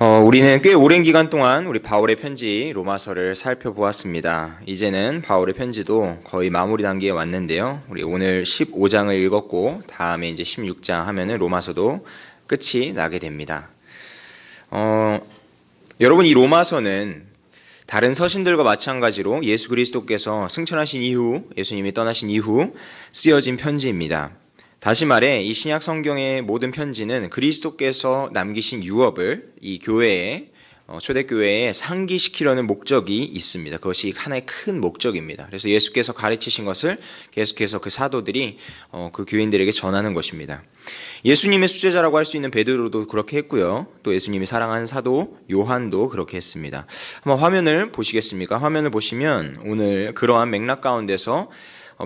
우리는 꽤 오랜 기간 동안 우리 바울의 편지 로마서를 살펴보았습니다. 이제는 바울의 편지도 거의 마무리 단계에 왔는데요. 우리 오늘 15장을 읽었고 다음에 이제 16장 하면은 로마서도 끝이 나게 됩니다. 여러분, 이 로마서는 다른 서신들과 마찬가지로 예수 그리스도께서 승천하신 이후, 예수님이 떠나신 이후 쓰여진 편지입니다. 다시 말해 이 신약 성경의 모든 편지는 그리스도께서 남기신 유업을 이 교회에, 초대교회에 상기시키려는 목적이 있습니다. 그것이 하나의 큰 목적입니다. 그래서 예수께서 가르치신 것을 계속해서 그 사도들이 그 교인들에게 전하는 것입니다. 예수님의 수제자라고 할 수 있는 베드로도 그렇게 했고요. 또 예수님이 사랑하는 사도 요한도 그렇게 했습니다. 한번 화면을 보시겠습니까? 화면을 보시면 오늘 그러한 맥락 가운데서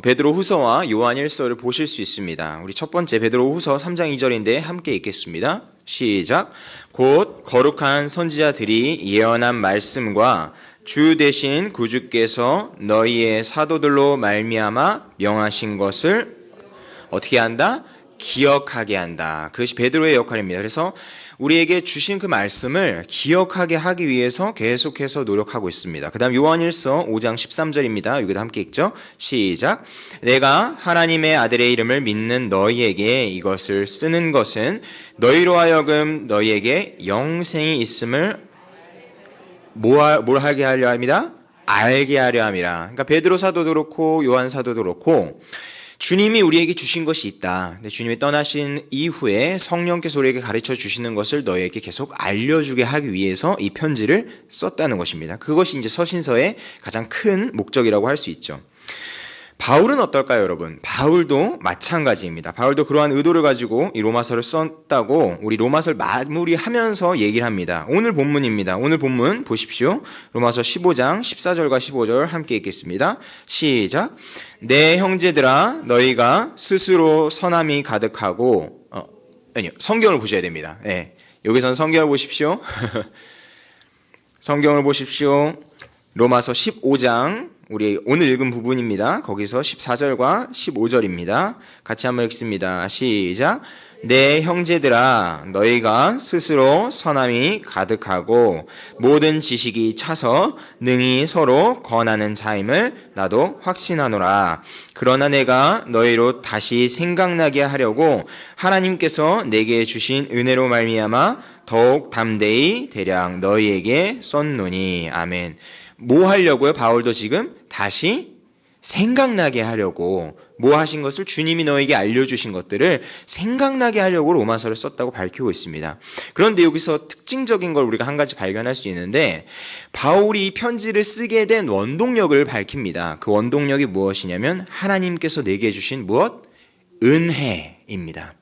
베드로 후서와 요한 1서를 보실 수 있습니다. 우리 첫 번째 베드로 후서 3장 2절인데 함께 읽겠습니다. 시작. 곧 거룩한 선지자들이 예언한 말씀과 주 되신 구주께서 너희의 사도들로 말미암아 명하신 것을 어떻게 한다? 기억하게 한다. 그것이 베드로의 역할입니다. 그래서 우리에게 주신 그 말씀을 기억하게 하기 위해서 계속해서 노력하고 있습니다. 그 다음 요한일서 5장 13절입니다. 여기도 함께 읽죠. 시작. 내가 하나님의 아들의 이름을 믿는 너희에게 이것을 쓰는 것은 너희로 하여금 너희에게 영생이 있음을 뭘 하게 하려 합니다? 알게 하려 함이라. 그러니까 베드로 사도도 그렇고 요한 사도도 그렇고 주님이 우리에게 주신 것이 있다. 근데 주님이 떠나신 이후에 성령께서 우리에게 가르쳐 주시는 것을 너희에게 계속 알려주게 하기 위해서 이 편지를 썼다는 것입니다. 그것이 이제 서신서의 가장 큰 목적이라고 할 수 있죠. 바울은 어떨까요, 여러분? 바울도 마찬가지입니다. 바울도 그러한 의도를 가지고 이 로마서를 썼다고 우리 로마서를 마무리하면서 얘기를 합니다. 오늘 본문입니다. 오늘 본문 보십시오. 로마서 15장 14절과 15절 함께 읽겠습니다. 시작. 내 형제들아 너희가 스스로 선함이 가득하고 아니요, 성경을 보셔야 됩니다. 네, 여기선 성경을 보십시오. 성경을 보십시오. 로마서 15장 우리 오늘 읽은 부분입니다. 거기서 14절과 15절입니다. 같이 한번 읽습니다. 시작. 내 형제들아 너희가 스스로 선함이 가득하고 모든 지식이 차서 능히 서로 권하는 자임을 나도 확신하노라. 그러나 내가 너희로 다시 생각나게 하려고 하나님께서 내게 주신 은혜로 말미암아 더욱 담대히 대략 너희에게 썼노니. 아멘. 뭐 하려고요? 바울도 지금 다시 생각나게 하려고, 뭐 하신 것을 주님이 너에게 알려주신 것들을 생각나게 하려고 로마서를 썼다고 밝히고 있습니다. 그런데 여기서 특징적인 걸 우리가 한 가지 발견할 수 있는데 바울이 이 편지를 쓰게 된 원동력을 밝힙니다. 그 원동력이 무엇이냐면 하나님께서 내게 주신 무엇? 은혜입니다.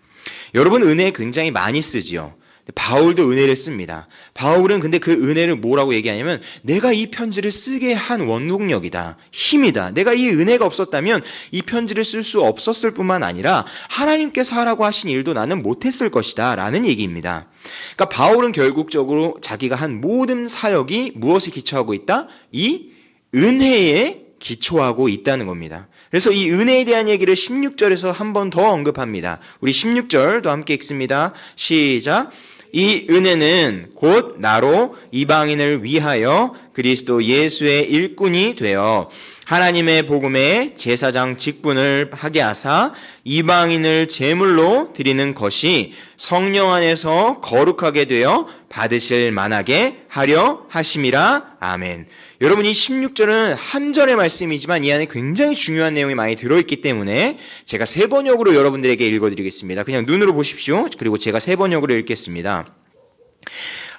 여러분, 은혜 굉장히 많이 쓰지요. 바울도 은혜를 씁니다. 바울은 근데 그 은혜를 뭐라고 얘기하냐면 내가 이 편지를 쓰게 한 원동력이다, 힘이다. 내가 이 은혜가 없었다면 이 편지를 쓸 수 없었을 뿐만 아니라 하나님께서 하라고 하신 일도 나는 못했을 것이다 라는 얘기입니다. 그러니까 바울은 결국적으로 자기가 한 모든 사역이 무엇에 기초하고 있다? 이 은혜에 기초하고 있다는 겁니다. 그래서 이 은혜에 대한 얘기를 16절에서 한 번 더 언급합니다. 우리 16절도 함께 읽습니다. 시작. 이 은혜는 곧 나로 이방인을 위하여 그리스도 예수의 일꾼이 되어 하나님의 복음의 제사장 직분을 하게 하사 이방인을 제물로 드리는 것이 성령 안에서 거룩하게 되어 받으실 만하게 하려 하심이라. 아멘. 여러분, 이 16절은 한 절의 말씀이지만 이 안에 굉장히 중요한 내용이 많이 들어있기 때문에 제가 세 번역으로 여러분들에게 읽어드리겠습니다. 그냥 눈으로 보십시오. 그리고 제가 세 번역으로 읽겠습니다.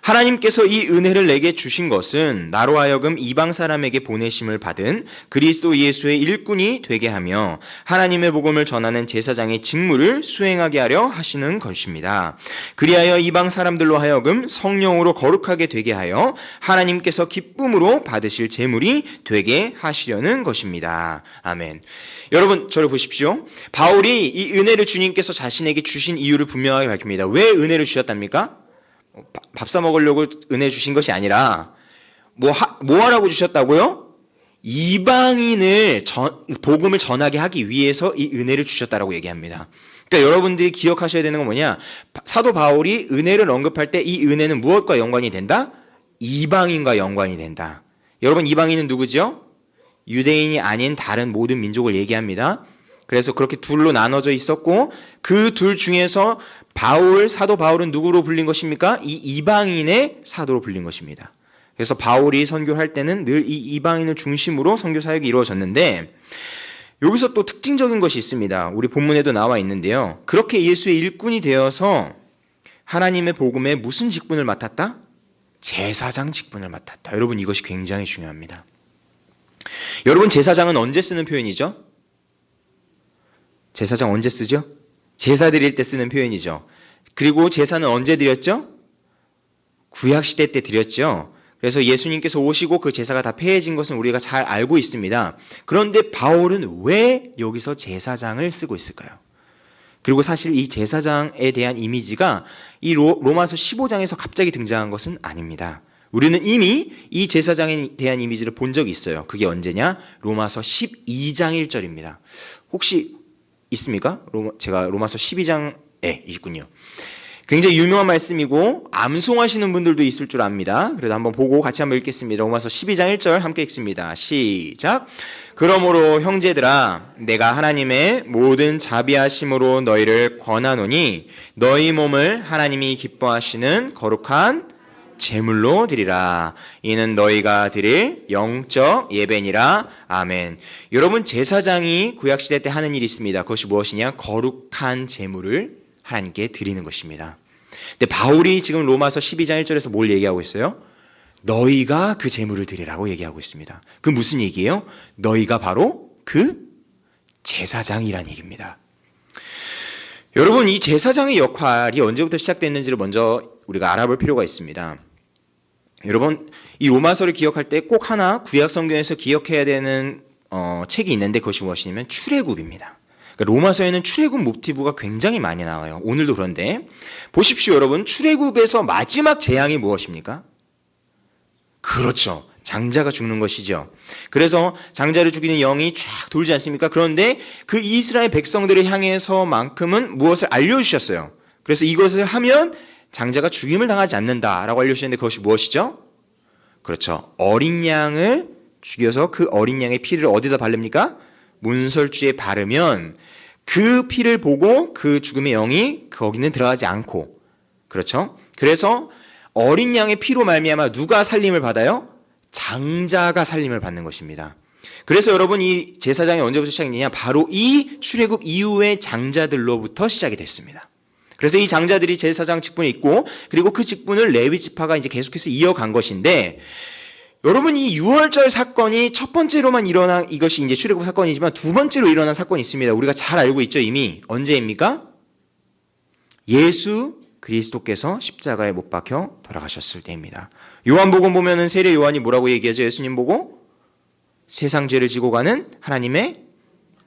하나님께서 이 은혜를 내게 주신 것은 나로 하여금 이방 사람에게 보내심을 받은 그리스도 예수의 일꾼이 되게 하며 하나님의 복음을 전하는 제사장의 직무를 수행하게 하려 하시는 것입니다. 그리하여 이방 사람들로 하여금 성령으로 거룩하게 되게 하여 하나님께서 기쁨으로 받으실 제물이 되게 하시려는 것입니다. 아멘. 여러분, 저를 보십시오. 바울이 이 은혜를 주님께서 자신에게 주신 이유를 분명하게 밝힙니다. 왜 은혜를 주셨답니까? 밥 사 먹으려고 은혜 주신 것이 아니라 뭐 하라고 주셨다고요? 이방인을 복음을 전하게 하기 위해서 이 은혜를 주셨다라고 얘기합니다. 그러니까 여러분들이 기억하셔야 되는 건 뭐냐? 사도 바울이 은혜를 언급할 때 이 은혜는 무엇과 연관이 된다? 이방인과 연관이 된다. 여러분, 이방인은 누구죠? 유대인이 아닌 다른 모든 민족을 얘기합니다. 그래서 그렇게 둘로 나눠져 있었고 그 둘 중에서 사도 바울은 누구로 불린 것입니까? 이 이방인의 사도로 불린 것입니다. 그래서 바울이 선교할 때는 늘 이 이방인을 중심으로 선교 사역이 이루어졌는데 여기서 또 특징적인 것이 있습니다. 우리 본문에도 나와 있는데요. 그렇게 예수의 일꾼이 되어서 하나님의 복음에 무슨 직분을 맡았다? 제사장 직분을 맡았다. 여러분, 이것이 굉장히 중요합니다. 여러분, 제사장은 언제 쓰는 표현이죠? 제사장 언제 쓰죠? 제사 드릴 때 쓰는 표현이죠. 그리고 제사는 언제 드렸죠? 구약시대 때 드렸죠. 그래서 예수님께서 오시고 그 제사가 다 폐해진 것은 우리가 잘 알고 있습니다. 그런데 바울은 왜 여기서 제사장을 쓰고 있을까요? 그리고 사실 이 제사장에 대한 이미지가 이 로마서 15장에서 갑자기 등장한 것은 아닙니다. 우리는 이미 이 제사장에 대한 이미지를 본 적이 있어요. 그게 언제냐? 로마서 12장 1절입니다. 혹시 있습니까? 제가 로마서 12장에 있군요. 굉장히 유명한 말씀이고 암송하시는 분들도 있을 줄 압니다. 그래도 한번 보고 같이 한번 읽겠습니다. 로마서 12장 1절 함께 읽습니다. 시작. 그러므로 형제들아, 내가 하나님의 모든 자비하심으로 너희를 권하노니 너희 몸을 하나님이 기뻐하시는 거룩한 제물로 드리라. 이는 너희가 드릴 영적 예배니라. 아멘. 여러분, 제사장이 구약시대 때 하는 일이 있습니다. 그것이 무엇이냐? 거룩한 제물을 하나님께 드리는 것입니다. 근데 바울이 지금 로마서 12장 1절에서 뭘 얘기하고 있어요? 너희가 그 제물을 드리라고 얘기하고 있습니다. 그 무슨 얘기예요? 너희가 바로 그 제사장이란 얘기입니다. 여러분, 이 제사장의 역할이 언제부터 시작됐는지를 먼저 우리가 알아볼 필요가 있습니다. 여러분, 이 로마서를 기억할 때 꼭 하나 구약 성경에서 기억해야 되는 책이 있는데 그것이 무엇이냐면 출애굽입니다. 그러니까 로마서에는 출애굽 모티브가 굉장히 많이 나와요. 오늘도 그런데 보십시오, 여러분. 출애굽에서 마지막 재앙이 무엇입니까? 그렇죠. 장자가 죽는 것이죠. 그래서 장자를 죽이는 영이 쫙 돌지 않습니까? 그런데 그 이스라엘 백성들을 향해서만큼은 무엇을 알려주셨어요. 그래서 이것을 하면 장자가 죽임을 당하지 않는다라고 알려주셨는데 그것이 무엇이죠? 그렇죠. 어린 양을 죽여서 그 어린 양의 피를 어디다 바릅니까? 문설주에 바르면 그 피를 보고 그 죽음의 영이 거기는 들어가지 않고, 그렇죠? 그래서 어린 양의 피로 말미암아 누가 살림을 받아요? 장자가 살림을 받는 것입니다. 그래서 여러분, 이 제사장이 언제부터 시작했느냐? 바로 이 출애굽 이후의 장자들로부터 시작이 됐습니다. 그래서 이 장자들이 제사장 직분이 있고, 그리고 그 직분을 레위 지파가 이제 계속해서 이어간 것인데, 여러분, 이 유월절 사건이 첫 번째로만 일어난 이것이 이제 출애굽 사건이지만 두 번째로 일어난 사건이 있습니다. 우리가 잘 알고 있죠, 이미. 언제입니까? 예수 그리스도께서 십자가에 못 박혀 돌아가셨을 때입니다. 요한복음 보면은 세례 요한이 뭐라고 얘기하죠? 예수님 보고 세상 죄를 지고 가는 하나님의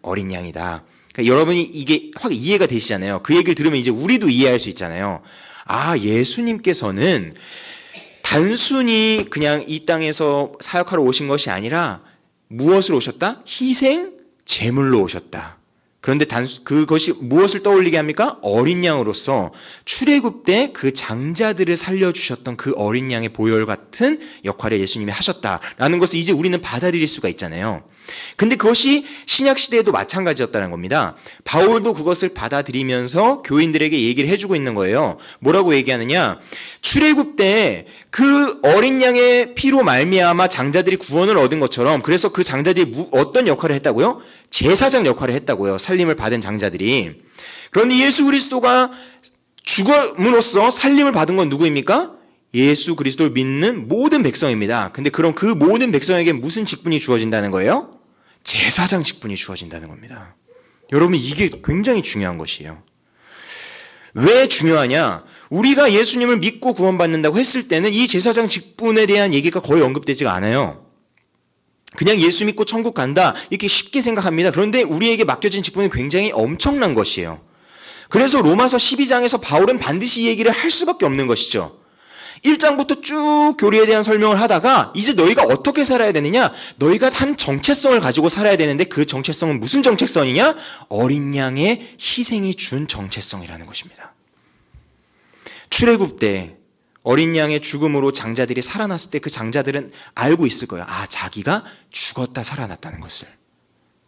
어린 양이다. 그러니까 여러분이 이게 확 이해가 되시잖아요. 그 얘기를 들으면 이제 우리도 이해할 수 있잖아요. 아, 예수님께서는 단순히 그냥 이 땅에서 사역하러 오신 것이 아니라 무엇으로 오셨다? 희생 제물로 오셨다. 그런데 그것이 무엇을 떠올리게 합니까? 어린 양으로서 출애굽 때 그 장자들을 살려주셨던 그 어린 양의 보혈 같은 역할을 예수님이 하셨다라는 것을 이제 우리는 받아들일 수가 있잖아요. 근데 그것이 신약 시대에도 마찬가지였다는 겁니다. 바울도 그것을 받아들이면서 교인들에게 얘기를 해주고 있는 거예요. 뭐라고 얘기하느냐? 출애굽 때 그 어린 양의 피로 말미암아 장자들이 구원을 얻은 것처럼, 그래서 그 장자들이 어떤 역할을 했다고요? 제사장 역할을 했다고요. 살림을 받은 장자들이. 그런데 예수 그리스도가 죽음으로써 살림을 받은 건 누구입니까? 예수 그리스도를 믿는 모든 백성입니다. 근데 그럼 그 모든 백성에게 무슨 직분이 주어진다는 거예요? 제사장 직분이 주어진다는 겁니다. 여러분, 이게 굉장히 중요한 것이에요. 왜 중요하냐? 우리가 예수님을 믿고 구원받는다고 했을 때는 이 제사장 직분에 대한 얘기가 거의 언급되지가 않아요. 그냥 예수 믿고 천국 간다 이렇게 쉽게 생각합니다. 그런데 우리에게 맡겨진 직분은 굉장히 엄청난 것이에요. 그래서 로마서 12장에서 바울은 반드시 이 얘기를 할 수밖에 없는 것이죠. 1장부터 쭉 교리에 대한 설명을 하다가 이제 너희가 어떻게 살아야 되느냐? 너희가 한 정체성을 가지고 살아야 되는데 그 정체성은 무슨 정체성이냐? 어린 양의 희생이 준 정체성이라는 것입니다. 출애굽 때 어린 양의 죽음으로 장자들이 살아났을 때 그 장자들은 알고 있을 거예요. 아, 자기가 죽었다 살아났다는 것을.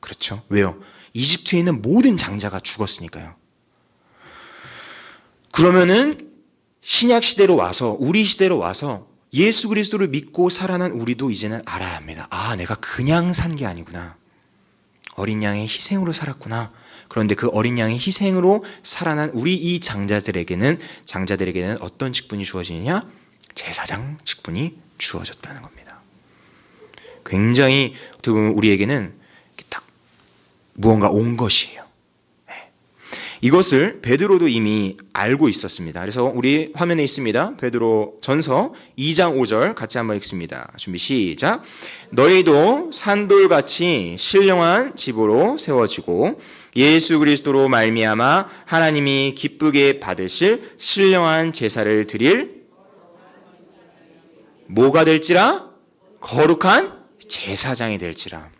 그렇죠? 왜요? 이집트에 있는 모든 장자가 죽었으니까요. 그러면은 신약 시대로 와서, 우리 시대로 와서 예수 그리스도를 믿고 살아난 우리도 이제는 알아야 합니다. 아, 내가 그냥 산 게 아니구나. 어린 양의 희생으로 살았구나. 그런데 그 어린 양의 희생으로 살아난 우리 이 장자들에게는 어떤 직분이 주어지느냐? 제사장 직분이 주어졌다는 겁니다. 굉장히 어떻게 보면 우리에게는 딱 무언가 온 것이에요. 이것을 베드로도 이미 알고 있었습니다. 그래서 우리 화면에 있습니다. 베드로 전서 2장 5절 같이 한번 읽습니다. 준비 시작. 너희도 산돌같이 신령한 집으로 세워지고 예수 그리스도로 말미암아 하나님이 기쁘게 받으실 신령한 제사를 드릴 뭐가 될지라? 거룩한 제사장이 될지라.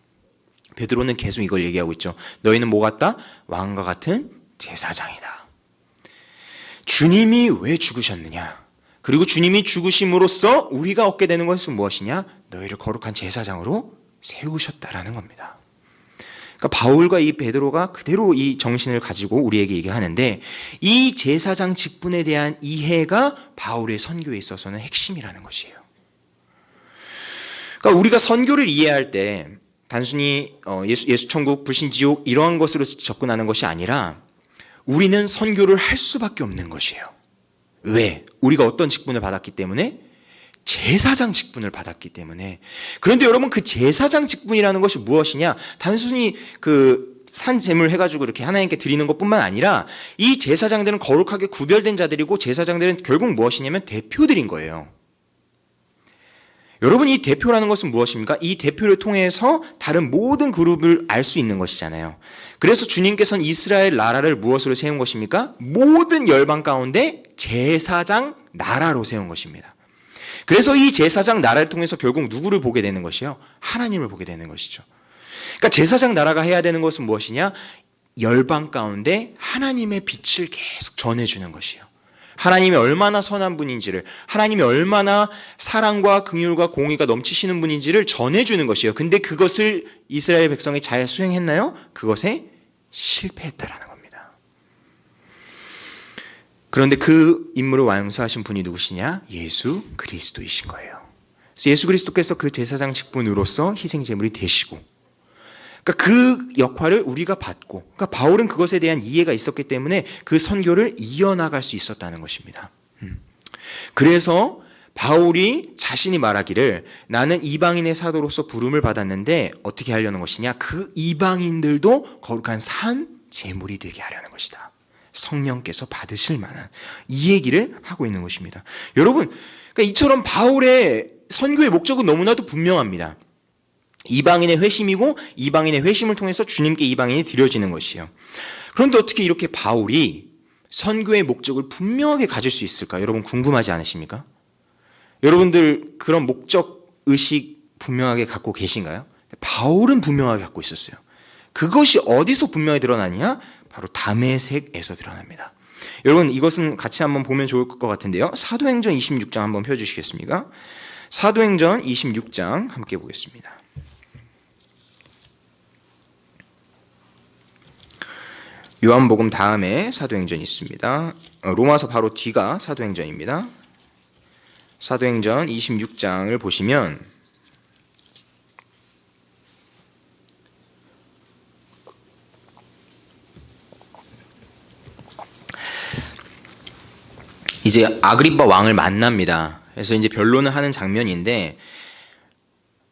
베드로는 계속 이걸 얘기하고 있죠. 너희는 뭐 같다? 왕과 같은 제사장이다. 주님이 왜 죽으셨느냐? 그리고 주님이 죽으심으로써 우리가 얻게 되는 것은 무엇이냐? 너희를 거룩한 제사장으로 세우셨다라는 겁니다. 그러니까 바울과 이 베드로가 그대로 이 정신을 가지고 우리에게 얘기하는데 이 제사장 직분에 대한 이해가 바울의 선교에 있어서는 핵심이라는 것이에요. 그러니까 우리가 선교를 이해할 때 단순히 예수 천국, 불신 지옥 이러한 것으로 접근하는 것이 아니라 우리는 선교를 할 수밖에 없는 것이에요. 왜? 우리가 어떤 직분을 받았기 때문에? 제사장 직분을 받았기 때문에. 그런데 여러분 그 제사장 직분이라는 것이 무엇이냐? 단순히 그 산제물 해가지고 이렇게 하나님께 드리는 것뿐만 아니라 이 제사장들은 거룩하게 구별된 자들이고 제사장들은 결국 무엇이냐면 대표들인 거예요. 여러분 이 대표라는 것은 무엇입니까? 이 대표를 통해서 다른 모든 그룹을 알 수 있는 것이잖아요. 그래서 주님께서는 이스라엘 나라를 무엇으로 세운 것입니까? 모든 열방 가운데 제사장 나라로 세운 것입니다. 그래서 이 제사장 나라를 통해서 결국 누구를 보게 되는 것이요? 하나님을 보게 되는 것이죠. 그러니까 제사장 나라가 해야 되는 것은 무엇이냐? 열방 가운데 하나님의 빛을 계속 전해주는 것이요. 하나님이 얼마나 선한 분인지를, 하나님이 얼마나 사랑과 긍휼과 공의가 넘치시는 분인지를 전해주는 것이에요. 근데 그것을 이스라엘 백성이 잘 수행했나요? 그것에 실패했다라는 겁니다. 그런데 그 임무를 완수하신 분이 누구시냐? 예수 그리스도이신 거예요. 그래서 예수 그리스도께서 그 제사장 직분으로서 희생제물이 되시고, 그러니까 그 역할을 우리가 받고, 그러니까 바울은 그것에 대한 이해가 있었기 때문에 그 선교를 이어나갈 수 있었다는 것입니다. 그래서 바울이 자신이 말하기를 나는 이방인의 사도로서 부름을 받았는데 어떻게 하려는 것이냐? 그 이방인들도 거룩한 산 제물이 되게 하려는 것이다. 성령께서 받으실 만한 이 얘기를 하고 있는 것입니다. 여러분, 그러니까 이처럼 바울의 선교의 목적은 너무나도 분명합니다. 이방인의 회심이고 이방인의 회심을 통해서 주님께 이방인이 드려지는 것이에요. 그런데 어떻게 이렇게 바울이 선교의 목적을 분명하게 가질 수 있을까? 여러분 궁금하지 않으십니까? 여러분들 그런 목적 의식 분명하게 갖고 계신가요? 바울은 분명하게 갖고 있었어요. 그것이 어디서 분명히 드러나느냐? 바로 다메섹에서 드러납니다. 여러분 이것은 같이 한번 보면 좋을 것 같은데요. 사도행전 26장 한번 펴주시겠습니까? 사도행전 26장 함께 보겠습니다. 요한복음 다음에 사도행전이 있습니다. 로마서 바로 뒤가 사도행전입니다. 사도행전 26장을 보시면 이제 아그리빠 왕을 만납니다. 그래서 이제 변론을 하는 장면인데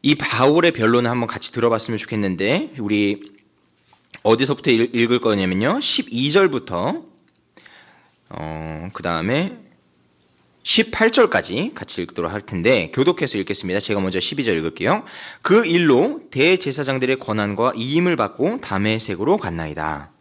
이 바울의 변론을 한번 같이 들어봤으면 좋겠는데 우리 어디서부터 읽을 거냐면요. 12절부터 그 다음에 18절까지 같이 읽도록 할 텐데 교독해서 읽겠습니다. 제가 먼저 12절 읽을게요. 그 일로 대제사장들의 권한과 이임을 받고 다메섹으로 갔나이다.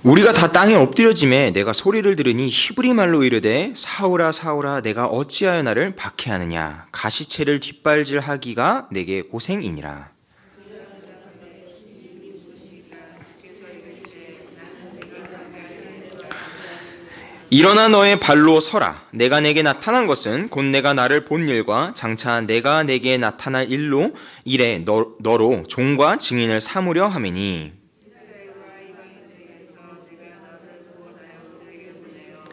우리가 다 땅에 엎드려짐에 내가 소리를 들으니 히브리 말로 이르되 사울아 사울아 내가 어찌하여 나를 박해하느냐 가시채를 뒷발질하기가 내게 고생이니라. 일어나 너의 발로 서라. 내가 내게 나타난 것은 곧 내가 나를 본 일과 장차 내가 내게 나타날 일로 이래 너로 종과 증인을 삼으려 함이니.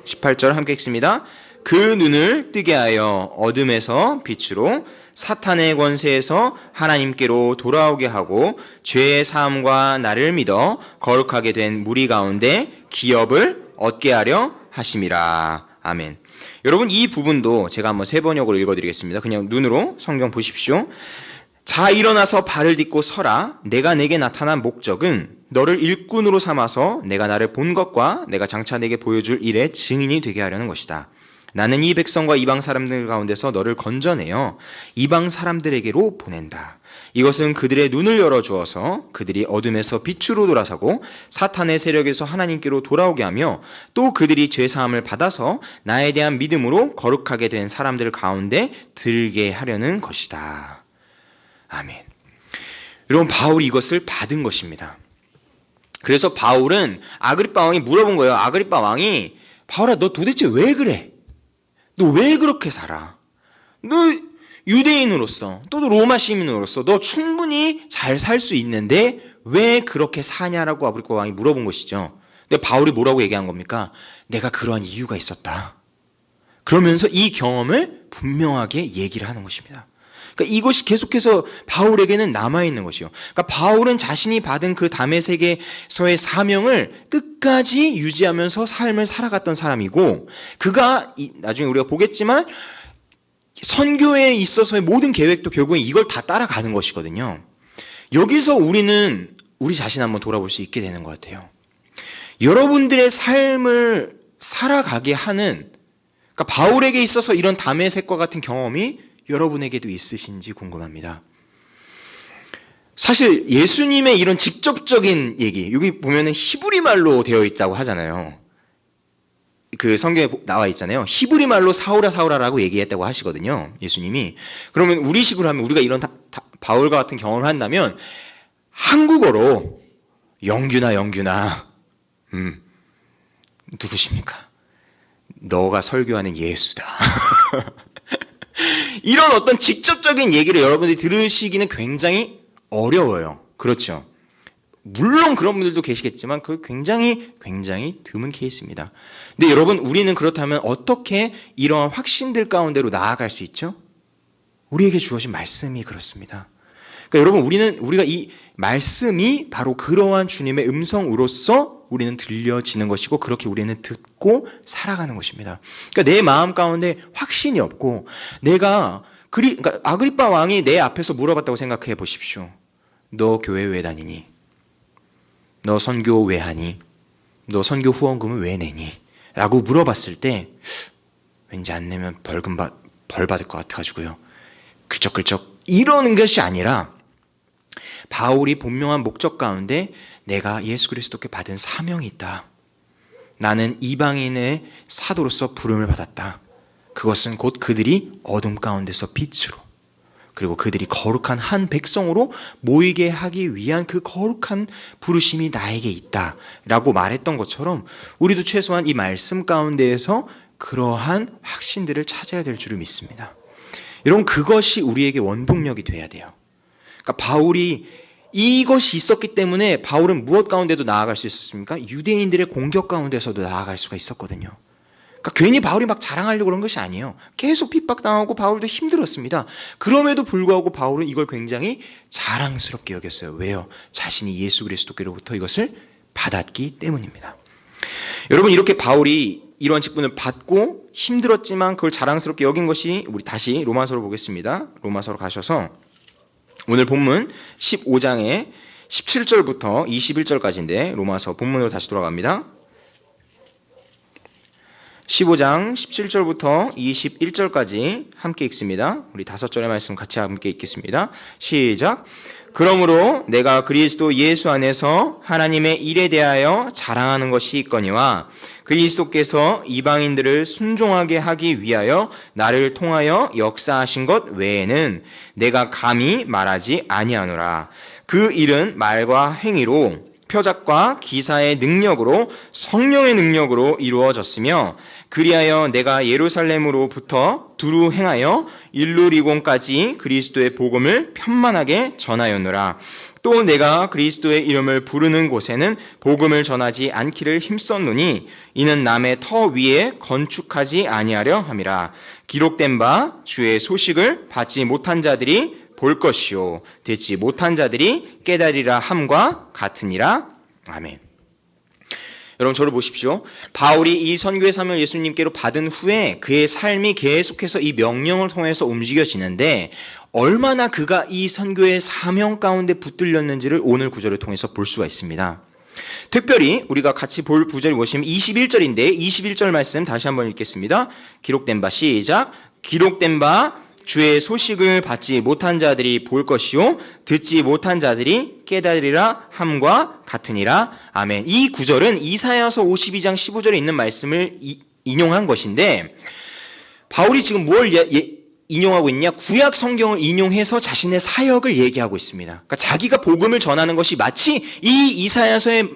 18절 함께 읽습니다. 그 눈을 뜨게 하여 어둠에서 빛으로 사탄의 권세에서 하나님께로 돌아오게 하고 죄의 사함과 나를 믿어 거룩하게 된 무리 가운데 기업을 얻게 하려 하심이라. 아멘. 여러분 이 부분도 제가 한번 세 번역으로 읽어드리겠습니다. 그냥 눈으로 성경 보십시오. 자 일어나서 발을 딛고 서라. 내가 내게 나타난 목적은 너를 일꾼으로 삼아서 내가 나를 본 것과 내가 장차 내게 보여줄 일의 증인이 되게 하려는 것이다. 나는 이 백성과 이방 사람들 가운데서 너를 건져내어 이방 사람들에게로 보낸다. 이것은 그들의 눈을 열어주어서 그들이 어둠에서 빛으로 돌아서고 사탄의 세력에서 하나님께로 돌아오게 하며 또 그들이 죄사함을 받아서 나에 대한 믿음으로 거룩하게 된 사람들 가운데 들게 하려는 것이다. 아멘. 여러분 바울이 이것을 받은 것입니다. 그래서 바울은 아그리빠 왕이 물어본 거예요. 아그리빠 왕이 바울아 너 도대체 왜 그래? 너 왜 그렇게 살아? 너 유대인으로서 또 로마 시민으로서 너 충분히 잘 살 수 있는데 왜 그렇게 사냐라고 아그리빠 왕이 물어본 것이죠. 근데 바울이 뭐라고 얘기한 겁니까? 내가 그러한 이유가 있었다. 그러면서 이 경험을 분명하게 얘기를 하는 것입니다. 그러니까 이것이 계속해서 바울에게는 남아있는 것이요. 그러니까 바울은 자신이 받은 그 다메섹에서의 사명을 끝까지 유지하면서 삶을 살아갔던 사람이고 그가 나중에 우리가 보겠지만 선교에 있어서의 모든 계획도 결국엔 이걸 다 따라가는 것이거든요. 여기서 우리는 우리 자신 한번 돌아볼 수 있게 되는 것 같아요. 여러분들의 삶을 살아가게 하는 그러니까 바울에게 있어서 이런 다메섹과 같은 경험이 여러분에게도 있으신지 궁금합니다. 사실 예수님의 이런 직접적인 얘기 여기 보면은 히브리 말로 되어 있다고 하잖아요. 그 성경에 나와 있잖아요. 히브리 말로 사울아 사울아라고 얘기했다고 하시거든요. 예수님이. 그러면 우리식으로 하면 우리가 이런 바울과 같은 경험을 한다면 한국어로 영균아 누구십니까? 너가 설교하는 예수다. 이런 어떤 직접적인 얘기를 여러분들이 들으시기는 굉장히 어려워요. 그렇죠? 물론 그런 분들도 계시겠지만 그 굉장히 드문 케이스입니다. 근데 여러분 우리는 그렇다면 어떻게 이러한 확신들 가운데로 나아갈 수 있죠? 우리에게 주어진 말씀이 그렇습니다. 그러니까 여러분 우리가 이 말씀이 바로 그러한 주님의 음성으로서 우리는 들려지는 것이고 그렇게 우리는 듣고 살아가는 것입니다. 그러니까 내 마음 가운데 확신이 없고 그러니까 아그리빠 왕이 내 앞에서 물어봤다고 생각해 보십시오. 너 교회 왜 다니니? 너 선교 왜 하니? 너 선교 후원금을 왜 내니? 라고 물어봤을 때 왠지 안 내면 벌 받을 것 같아가지고요. 글쩍글쩍 이러는 것이 아니라 바울이 분명한 목적 가운데 내가 예수 그리스도께 받은 사명이 있다. 나는 이방인의 사도로서 부름을 받았다. 그것은 곧 그들이 어둠 가운데서 빛으로 그리고 그들이 거룩한 한 백성으로 모이게 하기 위한 그 거룩한 부르심이 나에게 있다 라고 말했던 것처럼 우리도 최소한 이 말씀 가운데에서 그러한 확신들을 찾아야 될 줄을 믿습니다. 여러분 그것이 우리에게 원동력이 돼야 돼요. 그러니까 바울이 이것이 있었기 때문에 바울은 무엇 가운데도 나아갈 수 있었습니까? 유대인들의 공격 가운데서도 나아갈 수가 있었거든요. 그러니까 괜히 바울이 막 자랑하려고 그런 것이 아니에요. 계속 핍박당하고 바울도 힘들었습니다. 그럼에도 불구하고 바울은 이걸 굉장히 자랑스럽게 여겼어요. 왜요? 자신이 예수 그리스도께로부터 이것을 받았기 때문입니다. 여러분 이렇게 바울이 이러한 직분을 받고 힘들었지만 그걸 자랑스럽게 여긴 것이 우리 다시 로마서로 보겠습니다. 로마서로 가셔서 오늘 본문 15장의 17절부터 21절까지인데 로마서 본문으로 다시 돌아갑니다. 15장 17절부터 21절까지 함께 읽습니다. 우리 5절의 말씀 같이 함께 읽겠습니다. 시작. 그러므로 내가 그리스도 예수 안에서 하나님의 일에 대하여 자랑하는 것이 있거니와 그리스도께서 이방인들을 순종하게 하기 위하여 나를 통하여 역사하신 것 외에는 내가 감히 말하지 아니하노라. 그 일은 말과 행위로 표적과 기사의 능력으로 성령의 능력으로 이루어졌으며 그리하여 내가 예루살렘으로부터 두루 행하여 일루리곤까지 그리스도의 복음을 편만하게 전하였노라. 또 내가 그리스도의 이름을 부르는 곳에는 복음을 전하지 않기를 힘썼노니 이는 남의 터 위에 건축하지 아니하려 함이라. 기록된 바 주의 소식을 받지 못한 자들이 볼 것이요 듣지 못한 자들이 깨달으리라 함과 같으니라. 아멘. 여러분 저를 보십시오. 바울이 이 선교의 사명을 예수님께로 받은 후에 그의 삶이 계속해서 이 명령을 통해서 움직여지는데 얼마나 그가 이 선교의 사명 가운데 붙들렸는지를 오늘 구절을 통해서 볼 수가 있습니다. 특별히 우리가 같이 볼 구절이 무엇이냐면 21절인데 21절 말씀 다시 한번 읽겠습니다. 기록된 바 시작. 기록된 바 주의 소식을 받지 못한 자들이 볼 것이요 듣지 못한 자들이 깨달으리라 함과 같으니라. 아멘. 이 구절은 이사야서 52장 15절에 있는 말씀을 인용한 것인데 바울이 지금 뭘 인용하고 있냐? 구약 성경을 인용해서 자신의 사역을 얘기하고 있습니다. 그러니까 자기가 복음을 전하는 것이 마치 이 이사야서에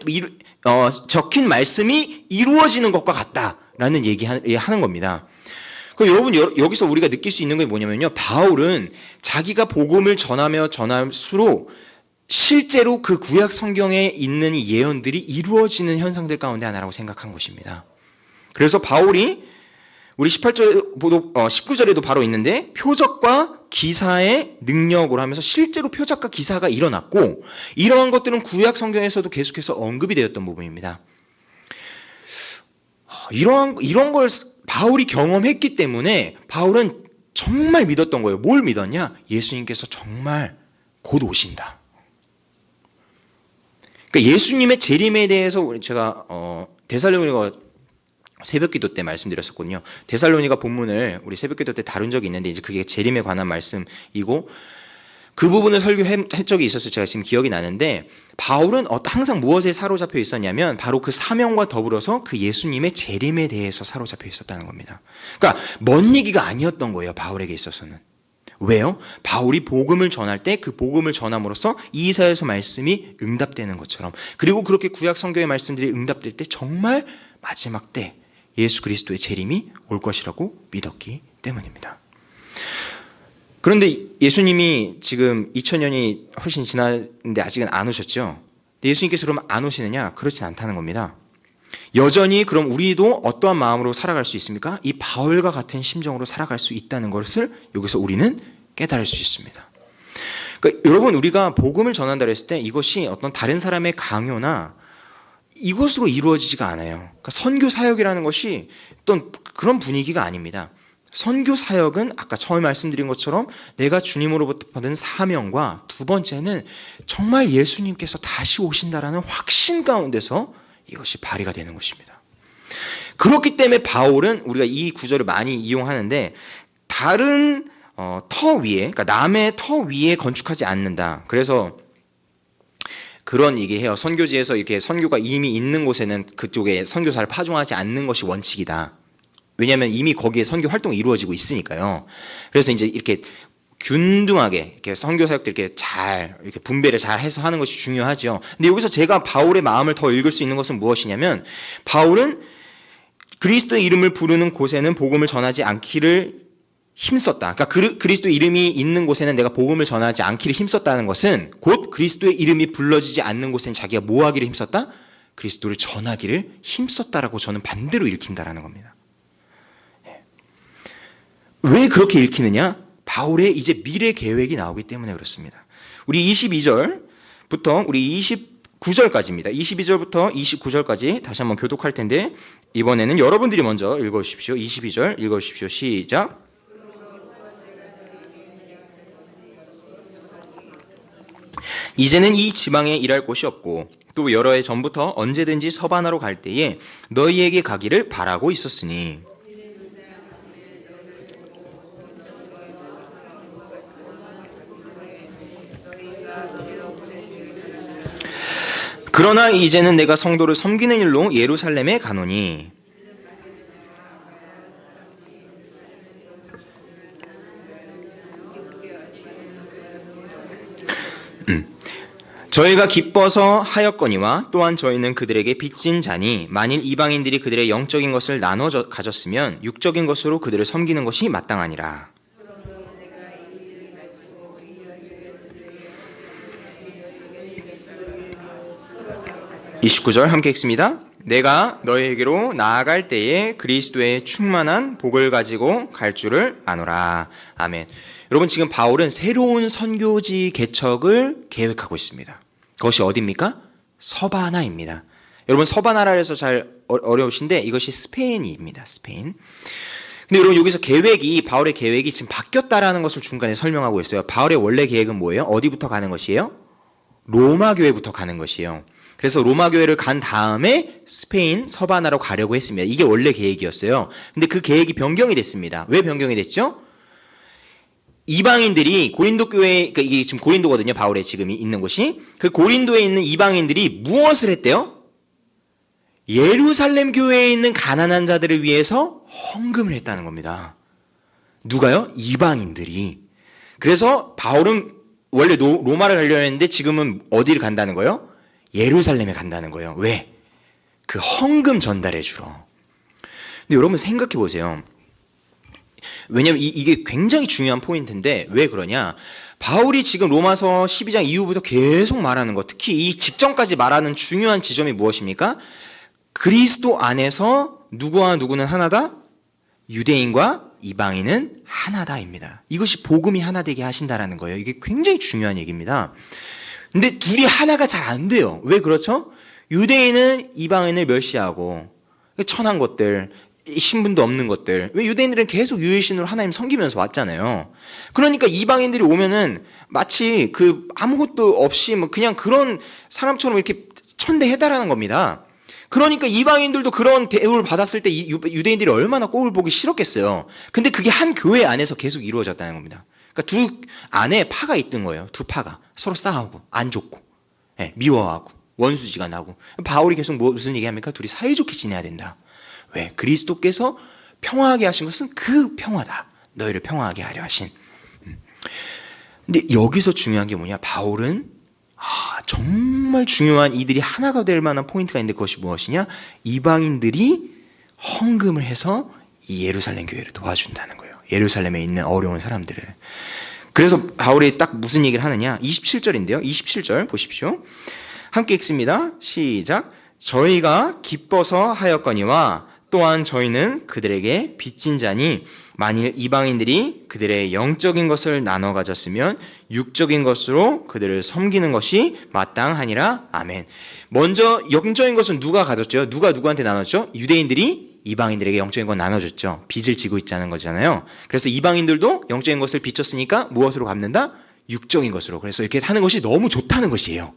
적힌 말씀이 이루어지는 것과 같다라는 얘기하는 겁니다. 여러분 여기서 우리가 느낄 수 있는 게 뭐냐면요. 바울은 자기가 복음을 전할수록 실제로 그 구약 성경에 있는 이 예언들이 이루어지는 현상들 가운데 하나라고 생각한 것입니다. 그래서 바울이 우리 19절에도 바로 있는데 표적과 기사의 능력으로 하면서 실제로 표적과 기사가 일어났고 이러한 것들은 구약 성경에서도 계속해서 언급이 되었던 부분입니다. 이런 걸 바울이 경험했기 때문에 바울은 정말 믿었던 거예요. 뭘 믿었냐? 예수님께서 정말 곧 오신다. 그러니까 예수님의 재림에 대해서 제가 데살로니가 새벽기도 때 말씀드렸었거든요. 데살로니가 본문을 우리 새벽기도 때 다룬 적이 있는데 이제 그게 재림에 관한 말씀이고 그 부분을 설교한 적이 있어서 제가 지금 기억이 나는데 바울은 항상 무엇에 사로잡혀 있었냐면 바로 그 사명과 더불어서 그 예수님의 재림에 대해서 사로잡혀 있었다는 겁니다. 그러니까 먼 얘기가 아니었던 거예요. 바울에게 있어서는. 왜요? 바울이 복음을 전할 때 그 복음을 전함으로써 이사야서 말씀이 응답되는 것처럼 그리고 그렇게 구약 성경의 말씀들이 응답될 때 정말 마지막 때 예수 그리스도의 재림이 올 것이라고 믿었기 때문입니다. 그런데 예수님이 지금 2000년이 훨씬 지났는데 아직은 안 오셨죠? 근데 예수님께서 그러면 안 오시느냐? 그렇진 않다는 겁니다. 여전히 그럼 우리도 어떠한 마음으로 살아갈 수 있습니까? 이 바울과 같은 심정으로 살아갈 수 있다는 것을 여기서 우리는 깨달을 수 있습니다. 그러니까 여러분 우리가 복음을 전한다고 했을 때 이것이 어떤 다른 사람의 강요나 이것으로 이루어지지가 않아요. 그러니까 선교 사역이라는 것이 어떤 그런 분위기가 아닙니다. 선교 사역은 아까 처음에 말씀드린 것처럼 내가 주님으로부터 받은 사명과 두 번째는 정말 예수님께서 다시 오신다라는 확신 가운데서 이것이 발휘가 되는 것입니다. 그렇기 때문에 바울은 우리가 이 구절을 많이 이용하는데 다른 터 위에, 그러니까 남의 터 위에 건축하지 않는다. 그래서 그런 얘기해요. 선교지에서 이렇게 선교가 이미 있는 곳에는 그쪽에 선교사를 파송하지 않는 것이 원칙이다. 왜냐하면 이미 거기에 선교 활동이 이루어지고 있으니까요. 그래서 이제 이렇게 균등하게 이렇게 선교 사역들 이렇게 분배를 잘 해서 하는 것이 중요하죠. 근데 여기서 제가 바울의 마음을 더 읽을 수 있는 것은 무엇이냐면 바울은 그리스도의 이름을 부르는 곳에는 복음을 전하지 않기를 힘썼다. 그러니까 그리스도의 이름이 있는 곳에는 내가 복음을 전하지 않기를 힘썼다는 것은 곧 그리스도의 이름이 불러지지 않는 곳에는 자기가 뭐 하기를 힘썼다? 그리스도를 전하기를 힘썼다라고 저는 반대로 읽힌다라는 겁니다. 왜 그렇게 읽히느냐? 바울의 이제 미래 계획이 나오기 때문에 그렇습니다. 우리 22절부터 우리 29절까지입니다. 22절부터 29절까지 다시 한번 교독할 텐데 이번에는 여러분들이 먼저 읽어주십시오. 22절 읽어주십시오. 시작. 이제는 이 지방에 일할 곳이 없고 또 여러 해 전부터 언제든지 서바나로 갈 때에 너희에게 가기를 바라고 있었으니 그러나 이제는 내가 성도를 섬기는 일로 예루살렘에 가노니. 저희가 기뻐서 하였거니와 또한 저희는 그들에게 빚진 자니 만일 이방인들이 그들의 영적인 것을 나눠 가졌으면 육적인 것으로 그들을 섬기는 것이 마땅하니라. 29절 함께 읽습니다. 내가 너희에게로 나아갈 때에 그리스도의 충만한 복을 가지고 갈 줄을 아노라. 아멘. 여러분, 지금 바울은 새로운 선교지 개척을 계획하고 있습니다. 그것이 어디입니까? 서바나입니다. 여러분, 서바나라 해서 잘 어려우신데 이것이 스페인입니다. 스페인. 근데 여러분, 여기서 바울의 계획이 지금 바뀌었다라는 것을 중간에 설명하고 있어요. 바울의 원래 계획은 뭐예요? 어디부터 가는 것이에요? 로마 교회부터 가는 것이에요. 그래서 로마 교회를 간 다음에 스페인 서바나로 가려고 했습니다. 이게 원래 계획이었어요. 근데 그 계획이 변경이 됐습니다. 왜 변경이 됐죠? 이방인들이 고린도 교회, 그러니까 이게 지금 고린도거든요. 바울의 지금 있는 곳이. 그 고린도에 있는 이방인들이 무엇을 했대요? 예루살렘 교회에 있는 가난한 자들을 위해서 헌금을 했다는 겁니다. 누가요? 이방인들이. 그래서 바울은 원래 로마를 가려고 했는데 지금은 어디를 간다는 거예요? 예루살렘에 간다는 거예요. 왜? 그 헌금 전달해 주러. 근데 여러분 생각해 보세요. 왜냐면 이게 굉장히 중요한 포인트인데 왜 그러냐? 바울이 지금 로마서 12장 이후부터 계속 말하는 것, 특히 이 직전까지 말하는 중요한 지점이 무엇입니까? 그리스도 안에서 누구와 누구는 하나다? 유대인과 이방인은 하나다입니다. 이것이 복음이 하나 되게 하신다라는 거예요. 이게 굉장히 중요한 얘기입니다. 근데 둘이 하나가 잘 안 돼요. 왜 그렇죠? 유대인은 이방인을 멸시하고 천한 것들, 신분도 없는 것들. 왜 유대인들은 계속 유일신으로 하나님 섬기면서 왔잖아요. 그러니까 이방인들이 오면은 마치 그 아무것도 없이 뭐 그냥 그런 사람처럼 이렇게 천대해달라는 겁니다. 그러니까 이방인들도 그런 대우를 받았을 때 유대인들이 얼마나 꼴을 보기 싫었겠어요. 근데 그게 한 교회 안에서 계속 이루어졌다는 겁니다. 그러니까 두 안에 파가 있던 거예요. 두 파가 서로 싸우고 안 좋고, 미워하고 원수지가 나고. 바울이 계속 무슨 얘기합니까? 둘이 사이좋게 지내야 된다. 왜? 그리스도께서 평화하게 하신 것은 그 평화다. 너희를 평화하게 하려 하신. 근데 여기서 중요한 게 뭐냐? 바울은 정말 중요한 이들이 하나가 될 만한 포인트가 있는데 그것이 무엇이냐? 이방인들이 헌금을 해서 이 예루살렘 교회를 도와준다는 거예요. 예루살렘에 있는 어려운 사람들을. 그래서 바울이 딱 무슨 얘기를 하느냐? 27절인데요. 27절 보십시오. 함께 읽습니다. 시작. 저희가 기뻐서 하였거니와 또한 저희는 그들에게 빚진 자니 만일 이방인들이 그들의 영적인 것을 나눠 가졌으면 육적인 것으로 그들을 섬기는 것이 마땅하니라. 아멘. 먼저 영적인 것은 누가 가졌죠? 누가 누구한테 나눴죠? 유대인들이 이방인들에게 영적인 건 나눠줬죠. 빚을 지고 있자는 거잖아요. 그래서 이방인들도 영적인 것을 빚졌으니까 무엇으로 갚는다? 육적인 것으로. 그래서 이렇게 하는 것이 너무 좋다는 것이에요.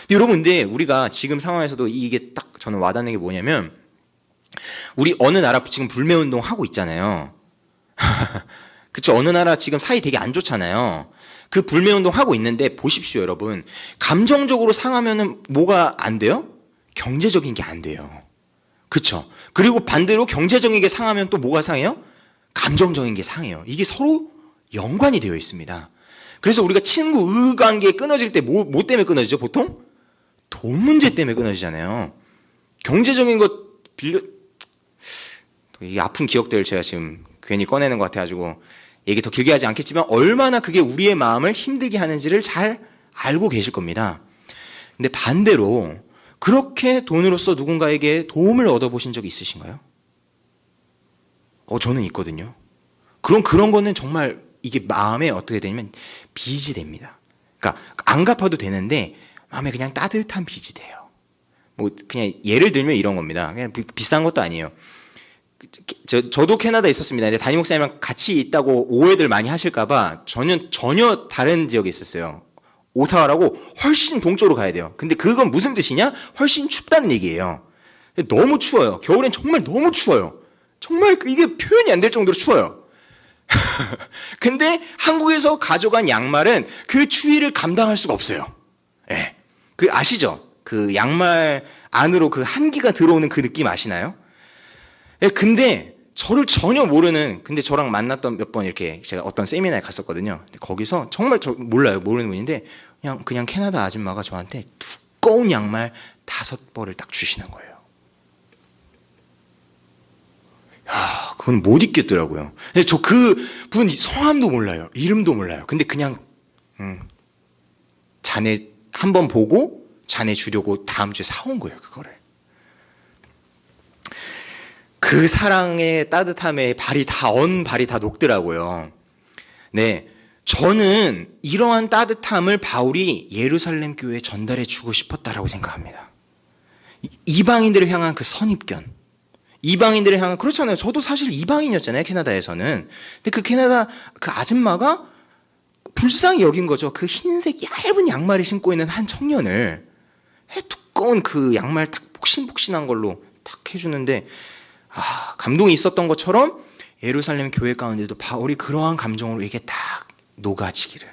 근데 여러분, 근데 우리가 지금 상황에서도 이게 딱 저는 와닿는 게 뭐냐면, 우리 어느 나라 지금 불매운동 하고 있잖아요. 그쵸? 어느 나라 지금 사이 되게 안 좋잖아요. 그 불매운동 하고 있는데 보십시오, 여러분. 감정적으로 상하면은 뭐가 안 돼요? 경제적인 게 안 돼요. 그쵸? 그리고 반대로 경제적인 게 상하면 또 뭐가 상해요? 감정적인 게 상해요. 이게 서로 연관이 되어 있습니다. 그래서 우리가 친구 의관계 끊어질 때 뭐 때문에 끊어지죠? 보통? 돈 문제 때문에 끊어지잖아요. 경제적인 것 이 아픈 기억들 제가 지금 괜히 꺼내는 것 같아가지고 얘기 더 길게 하지 않겠지만 얼마나 그게 우리의 마음을 힘들게 하는지를 잘 알고 계실 겁니다. 근데 반대로 그렇게 돈으로써 누군가에게 도움을 얻어보신 적이 있으신가요? 저는 있거든요. 그런 거는 정말 이게 마음에 어떻게 되냐면 빚이 됩니다. 그러니까 안 갚아도 되는데 마음에 그냥 따뜻한 빚이 돼요. 뭐 그냥 예를 들면 이런 겁니다. 그냥 비싼 것도 아니에요. 저도 캐나다에 있었습니다. 근데 담임 목사님이랑 같이 있다고 오해들 많이 하실까봐 전혀 다른 지역에 있었어요. 오타와라고 훨씬 동쪽으로 가야 돼요. 근데 그건 무슨 뜻이냐? 훨씬 춥다는 얘기예요. 너무 추워요. 겨울엔 정말 너무 추워요. 정말 이게 표현이 안 될 정도로 추워요. 근데 한국에서 가져간 양말은 그 추위를 감당할 수가 없어요. 그 아시죠? 그 양말 안으로 그 한기가 들어오는 그 느낌 아시나요? 예, 근데 저를 전혀 모르는, 근데 저랑 만났던 몇 번 이렇게 제가 어떤 세미나에 갔었거든요. 근데 거기서 정말 저 몰라요. 모르는 분인데 그냥 캐나다 아줌마가 저한테 두꺼운 양말 5벌을 딱 주시는 거예요. 야, 그건 못 잊겠더라고요. 근데 저 그 분 성함도 몰라요. 이름도 몰라요. 근데 그냥 자네 한번 보고 자네 주려고 다음 주에 사온 거예요, 그거를. 그 사랑의 따뜻함에 발이 다 녹더라고요. 네. 저는 이러한 따뜻함을 바울이 예루살렘 교회에 전달해 주고 싶었다라고 생각합니다. 이방인들을 향한 그 선입견. 이방인들을 향한, 그렇잖아요. 저도 사실 이방인이었잖아요, 캐나다에서는. 근데 그 캐나다 그 아줌마가 불쌍히 여긴 거죠. 그 흰색 얇은 양말을 신고 있는 한 청년을 두꺼운 그 양말 딱 폭신폭신한 걸로 딱 해주는데, 감동이 있었던 것처럼 예루살렘 교회 가운데도 바울이 그러한 감정으로 이게 딱 녹아지기를.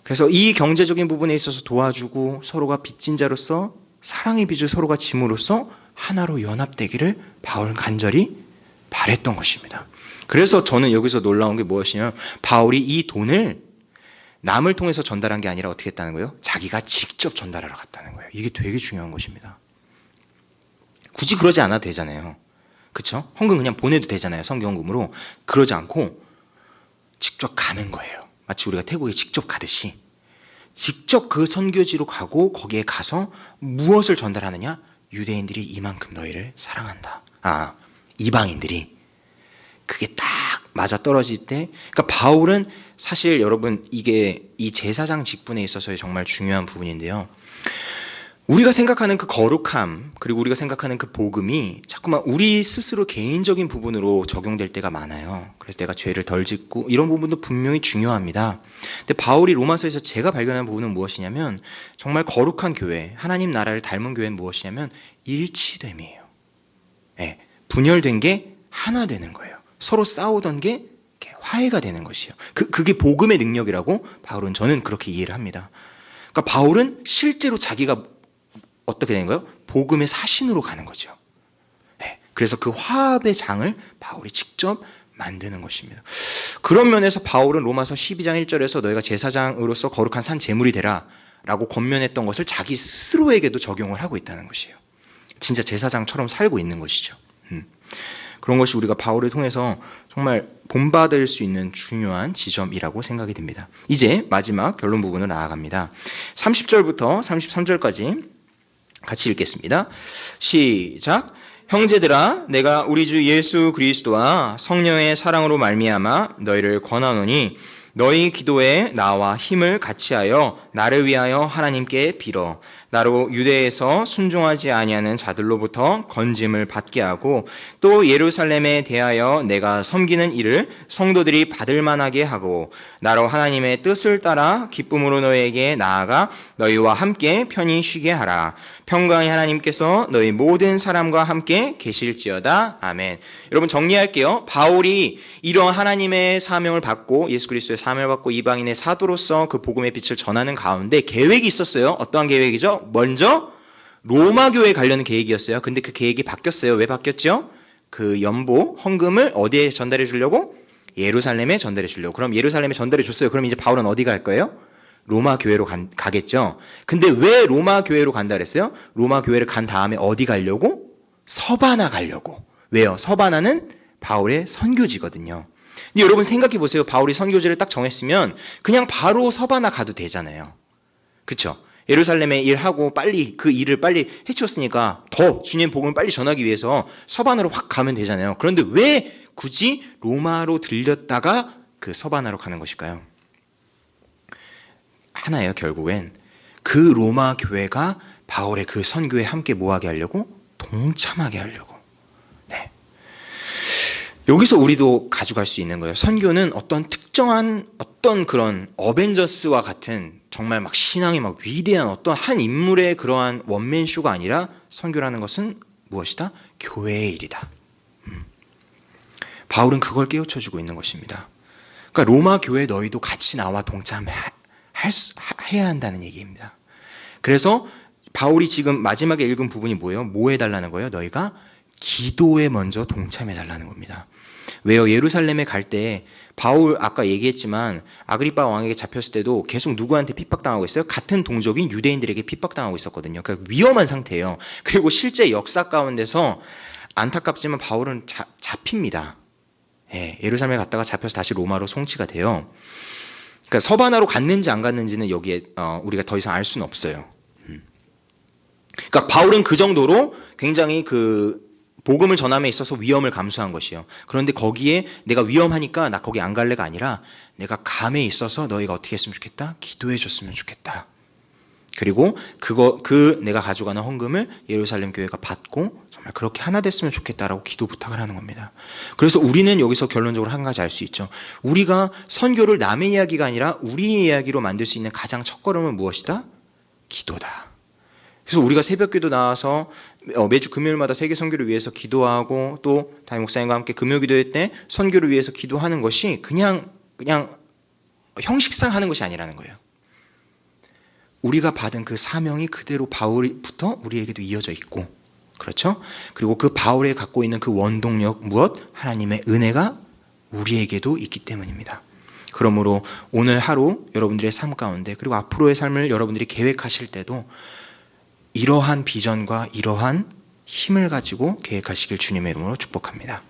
그래서 이 경제적인 부분에 있어서 도와주고 서로가 빚진 자로서 사랑의 빚을 서로가 짐으로써 하나로 연합되기를 바울은 간절히 바랬던 것입니다. 그래서 저는 여기서 놀라운 게 무엇이냐면 바울이 이 돈을 남을 통해서 전달한 게 아니라 어떻게 했다는 거예요? 자기가 직접 전달하러 갔다는 거예요. 이게 되게 중요한 것입니다. 굳이 그러지 않아도 되잖아요. 그렇죠? 헌금 그냥 보내도 되잖아요. 성경금으로. 그러지 않고 직접 가는 거예요. 마치 우리가 태국에 직접 가듯이 직접 그 선교지로 가고 거기에 가서 무엇을 전달하느냐? 유대인들이 이만큼 너희를 사랑한다. 이방인들이. 그게 딱 맞아 떨어질 때, 그러니까 바울은 사실 여러분 이게 이 제사장 직분에 있어서의 정말 중요한 부분인데요. 우리가 생각하는 그 거룩함, 그리고 우리가 생각하는 그 복음이 자꾸만 우리 스스로 개인적인 부분으로 적용될 때가 많아요. 그래서 내가 죄를 덜 짓고 이런 부분도 분명히 중요합니다. 근데 바울이 로마서에서 제가 발견한 부분은 무엇이냐면 정말 거룩한 교회, 하나님 나라를 닮은 교회는 무엇이냐면 일치됨이에요. 네, 분열된 게 하나 되는 거예요. 서로 싸우던 게 화해가 되는 것이에요. 그게 복음의 능력이라고 바울은, 저는 그렇게 이해를 합니다. 그러니까 바울은 실제로 자기가 어떻게 되는 거예요? 복음의 사신으로 가는 거죠. 네, 그래서 그 화합의 장을 바울이 직접 만드는 것입니다. 그런 면에서 바울은 로마서 12장 1절에서 너희가 제사장으로서 거룩한 산 제물이 되라 라고 권면했던 것을 자기 스스로에게도 적용을 하고 있다는 것이에요. 진짜 제사장처럼 살고 있는 것이죠. 그런 것이 우리가 바울을 통해서 정말 본받을 수 있는 중요한 지점이라고 생각이 듭니다. 이제 마지막 결론 부분으로 나아갑니다. 30절부터 33절까지 같이 읽겠습니다. 시작. 형제들아, 내가 우리 주 예수 그리스도와 성령의 사랑으로 말미암아 너희를 권하노니 너희 기도에 나와 힘을 같이하여 나를 위하여 하나님께 빌어 나로 유대에서 순종하지 아니하는 자들로부터 건짐을 받게 하고 또 예루살렘에 대하여 내가 섬기는 일을 성도들이 받을 만하게 하고 나로 하나님의 뜻을 따라 기쁨으로 너희에게 나아가 너희와 함께 편히 쉬게 하라. 평강의 하나님께서 너희 모든 사람과 함께 계실지어다. 아멘. 여러분 정리할게요. 바울이 이런 하나님의 사명을 받고 예수 그리스도의 사명을 받고 이방인의 사도로서 그 복음의 빛을 전하는 가운데 계획이 있었어요. 어떠한 계획이죠? 먼저 로마 교회에 가려는 계획이었어요. 근데 그 계획이 바뀌었어요. 왜 바뀌었죠? 그 연보, 헌금을 어디에 전달해 주려고? 예루살렘에 전달해 주려고. 그럼 예루살렘에 전달해 줬어요. 그럼 이제 바울은 어디 갈 거예요? 로마 교회로 가겠죠. 근데 왜 로마 교회로 간다 그랬어요? 로마 교회를 간 다음에 어디 가려고? 서바나 가려고. 왜요? 서바나는 바울의 선교지거든요. 근데 여러분 생각해 보세요. 바울이 선교지를 딱 정했으면 그냥 바로 서바나 가도 되잖아요. 그렇죠? 예루살렘에 일하고 빨리 그 일을 빨리 해치웠으니까 더 주님 복음을 빨리 전하기 위해서 서바나로 확 가면 되잖아요. 그런데 왜 굳이 로마로 들렸다가 그 서바나로 가는 것일까요? 하나예요. 결국엔 그 로마 교회가 바울의 그 선교에 함께 뭐하게 하려고? 동참하게 하려고. 네. 여기서 우리도 가져갈 수 있는 거예요. 선교는 어떤 특정한 어떤 그런 어벤져스와 같은 정말 막 신앙이 막 위대한 어떤 한 인물의 그러한 원맨쇼가 아니라 선교라는 것은 무엇이다? 교회의 일이다. 바울은 그걸 깨우쳐주고 있는 것입니다. 그러니까 로마 교회 너희도 같이 나와 동참해야 한다는 얘기입니다. 그래서 바울이 지금 마지막에 읽은 부분이 뭐예요? 뭐 해달라는 거예요? 너희가 기도에 먼저 동참해달라는 겁니다. 왜요? 예루살렘에 갈 때 바울 아까 얘기했지만 아그리빠 왕에게 잡혔을 때도 계속 누구한테 핍박당하고 있어요? 같은 동족인 유대인들에게 핍박당하고 있었거든요. 그러니까 위험한 상태예요. 그리고 실제 역사 가운데서 안타깝지만 바울은 잡힙니다. 예, 예루살렘에 갔다가 잡혀서 다시 로마로 송치가 돼요. 그러니까 서바나로 갔는지 안 갔는지는 여기에 우리가 더 이상 알 수는 없어요. 그러니까 바울은 그 정도로 굉장히 그 복음을 전함에 있어서 위험을 감수한 것이요. 그런데 거기에 내가 위험하니까 나 거기 안 갈래가 아니라 내가 감에 있어서 너희가 어떻게 했으면 좋겠다? 기도해 줬으면 좋겠다. 그리고 내가 가져가는 헌금을 예루살렘 교회가 받고 정말 그렇게 하나 됐으면 좋겠다라고 기도 부탁을 하는 겁니다. 그래서 우리는 여기서 결론적으로 한 가지 알 수 있죠. 우리가 선교를 남의 이야기가 아니라 우리의 이야기로 만들 수 있는 가장 첫걸음은 무엇이다? 기도다. 그래서 우리가 새벽기도 나와서 매주 금요일마다 세계 선교를 위해서 기도하고 또 담임 목사님과 함께 금요기도회 때 선교를 위해서 기도하는 것이 그냥 형식상 하는 것이 아니라는 거예요. 우리가 받은 그 사명이 그대로 바울부터 우리에게도 이어져 있고, 그렇죠? 그리고 그 바울에 갖고 있는 그 원동력 무엇? 하나님의 은혜가 우리에게도 있기 때문입니다. 그러므로 오늘 하루 여러분들의 삶 가운데 그리고 앞으로의 삶을 여러분들이 계획하실 때도 이러한 비전과 이러한 힘을 가지고 계획하시길 주님의 이름으로 축복합니다.